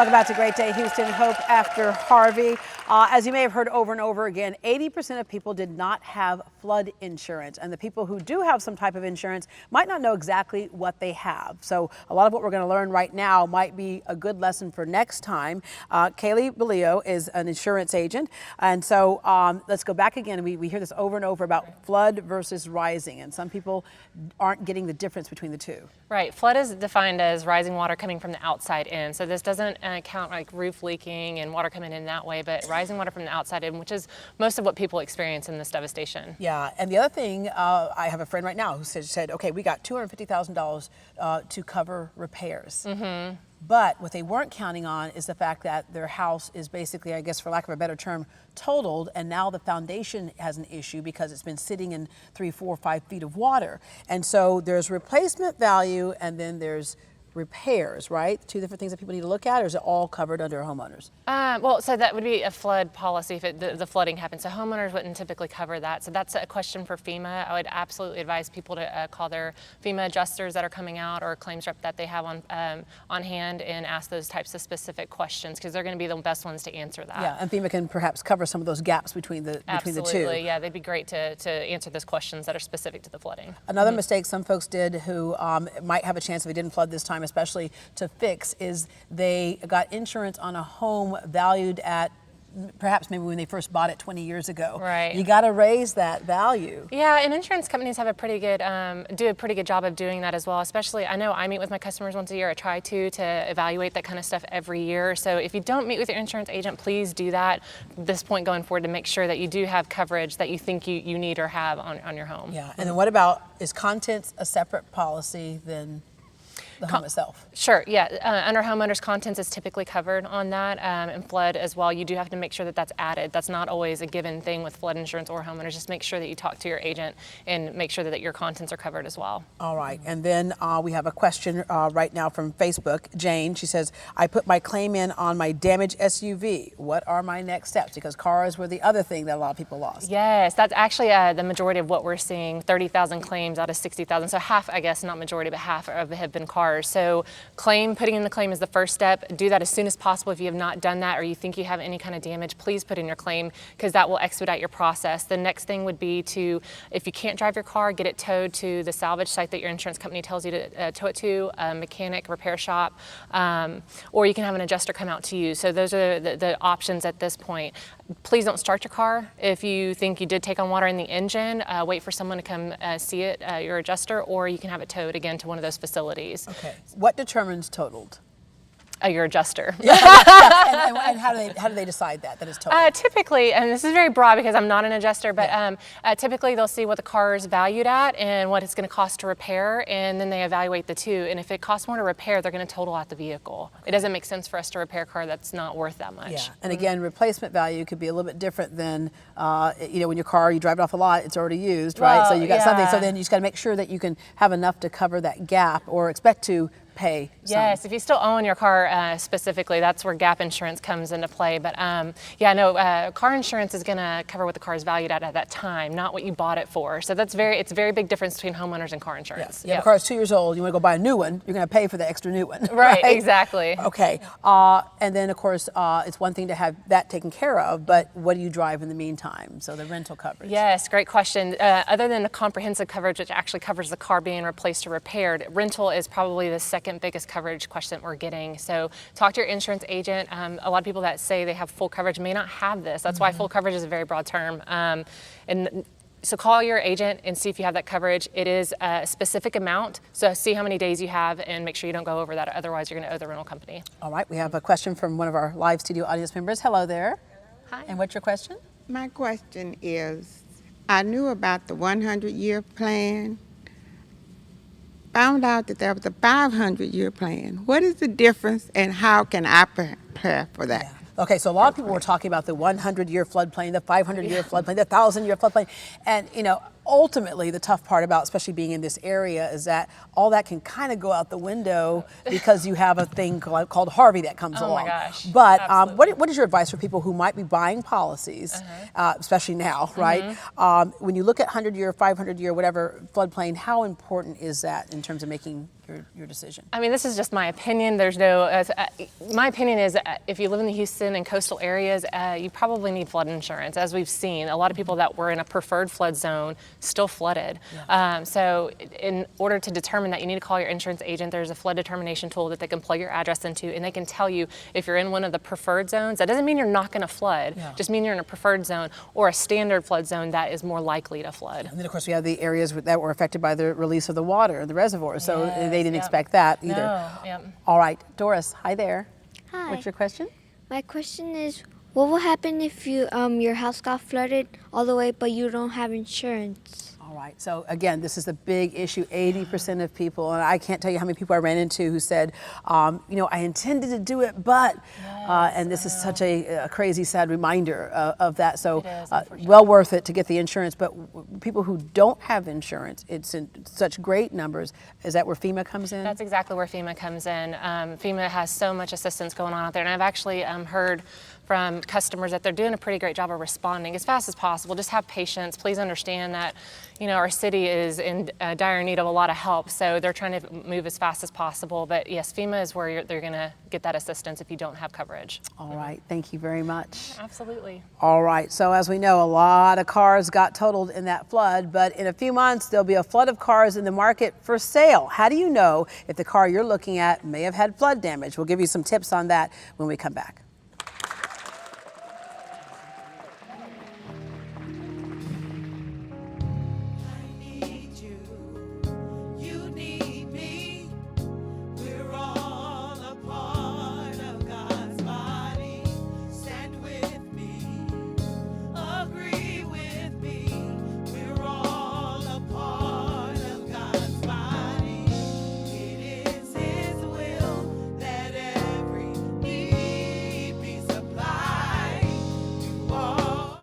Welcome back to Great Day Houston. Hope after Harvey. As you may have heard over and over again, 80% of people did not have flood insurance. And the people who do have some type of insurance might not know exactly what they have. So a lot of what we're going to learn right now might be a good lesson for next time. Caley Baillio is an insurance agent. And so let's go back again. We hear this over and over about flood versus rising. And some people aren't getting the difference between the two. Right. Flood is defined as rising water coming from the outside in. So this doesn't count like roof leaking and water coming in that way, but rising water from the outside in, which is most of what people experience in this devastation. Yeah. And the other thing, I have a friend right now who said, okay, we got $250,000 to cover repairs. Mm-hmm. But what they weren't counting on is the fact that their house is basically, I guess for lack of a better term, totaled, and now the foundation has an issue because it's been sitting in 3, 4, 5 feet of water. And so there's replacement value and then there's repairs, right? Two different things that people need to look at, or is it all covered under homeowners? Well, so that would be a flood policy if the flooding happens. So homeowners wouldn't typically cover that. So that's a question for FEMA. I would absolutely advise people to call their FEMA adjusters that are coming out or claims rep that they have on hand and ask those types of specific questions because they're going to be the best ones to answer that. Yeah, and FEMA can perhaps cover some of those gaps between the two. Absolutely, yeah, they'd be great to answer those questions that are specific to the flooding. Another mistake some folks did who might have a chance if they didn't flood this time, especially to fix, is they got insurance on a home valued at perhaps maybe when they first bought it 20 years ago. Right. You got to raise that value. Yeah, and insurance companies have a pretty good, do a pretty good job of doing that as well. Especially, I know I meet with my customers once a year. I try to evaluate that kind of stuff every year. So if you don't meet with your insurance agent, please do that at this point going forward to make sure that you do have coverage that you think you need or have on your home. Yeah, and then what about, is contents a separate policy than the home itself? Sure, yeah. Under homeowners, contents is typically covered on that, and flood as well. You do have to make sure that that's added. That's not always a given thing with flood insurance or homeowners. Just make sure that you talk to your agent and make sure that your contents are covered as well. All right, and then we have a question right now from Facebook. Jane, she says, I put my claim in on my damaged SUV. What are my next steps? Because cars were the other thing that a lot of people lost. Yes, that's actually the majority of what we're seeing, 30,000 claims out of 60,000. So half, I guess, not majority, but half of it have been cars. So putting in the claim is the first step. Do that as soon as possible. If you have not done that or you think you have any kind of damage, please put in your claim because that will expedite your process. The next thing would be to, if you can't drive your car, get it towed to the salvage site that your insurance company tells you to tow it to, a mechanic, repair shop, or you can have an adjuster come out to you. So those are the options at this point. Please don't start your car. If you think you did take on water in the engine, wait for someone to come see it, your adjuster, or you can have it towed again to one of those facilities. Okay. What determines totaled? Your adjuster. Yeah, yeah. And how do they decide that it's totaled? Typically, and this is very broad because I'm not an adjuster, but typically they'll see what the car is valued at and what it's going to cost to repair, and then they evaluate the two. And if it costs more to repair, they're going to total out the vehicle. It doesn't make sense for us to repair a car that's not worth that much. Yeah, and again, replacement value could be a little bit different than, when your car, you drive it off a lot, it's already used, right? Well, so you got something, yeah. so then you just got to make sure that you can have enough to cover that gap or expect to pay some. Yes, if you still own your car specifically, that's where gap insurance comes into play. But car insurance is going to cover what the car is valued at that time, not what you bought it for. So it's a very big difference between homeowners and car insurance. Yes. Yeah, the car is 2 years old, you want to go buy a new one, you're going to pay for the extra new one. Right, exactly. Okay, and then of course, it's one thing to have that taken care of, but what do you drive in the meantime? So the rental coverage. Yes, great question. Other than the comprehensive coverage, which actually covers the car being replaced or repaired, rental is probably the second biggest coverage question that we're getting. So talk to your insurance agent. A lot of people that say they have full coverage may not have this. That's why full coverage is a very broad term. So call your agent and see if you have that coverage. It is a specific amount, so see how many days you have and make sure you don't go over that. Otherwise, you're going to owe the rental company. All right, we have a question from one of our live studio audience members. Hello there. Hi. And what's your question? My question is, I knew about the 100-year plan, found out that there was a 500-year plan. What is the difference and how can I prepare for that? Yeah. Okay, so a lot of people were talking about the 100-year floodplain, the 500-year floodplain, the 1,000-year floodplain, and ultimately, the tough part about especially being in this area is that all that can kind of go out the window because you have a thing called Harvey that comes along. Oh my gosh. But what is your advice for people who might be buying policies, especially now, right? When you look at 100-year, 500-year, whatever floodplain, how important is that in terms of making your decision? I mean, this is just my opinion. There's no, my opinion is if you live in the Houston and coastal areas, you probably need flood insurance. As we've seen, a lot of people that were in a preferred flood zone still flooded. Yeah. So in order to determine that, you need to call your insurance agent. There's a flood determination tool that they can plug your address into, and they can tell you if you're in one of the preferred zones. That doesn't mean you're not going to flood, just mean you're in a preferred zone or a standard flood zone that is more likely to flood. And then of course we have the areas that were affected by the release of the water in the reservoirs, so they didn't expect that either. No. Yep. All right, Doris, hi there. Hi. What's your question? My question is, what will happen if your house got flooded all the way, but you don't have insurance? All right, so again, this is a big issue. 80% of people, and I can't tell you how many people I ran into who said, I intended to do it, but, and this is such a crazy, sad reminder of that. So well worth it to get the insurance, but people who don't have insurance, it's in such great numbers. Is that where FEMA comes in? That's exactly where FEMA comes in. FEMA has so much assistance going on out there, and I've actually heard from customers that they're doing a pretty great job of responding as fast as possible. Just have patience. Please understand that, our city is in dire need of a lot of help, so they're trying to move as fast as possible. But yes, FEMA is where they're going to get that assistance if you don't have coverage. All right, thank you very much. Absolutely. All right, so as we know, a lot of cars got totaled in that flood, but in a few months, there'll be a flood of cars in the market for sale. How do you know if the car you're looking at may have had flood damage? We'll give you some tips on that when we come back.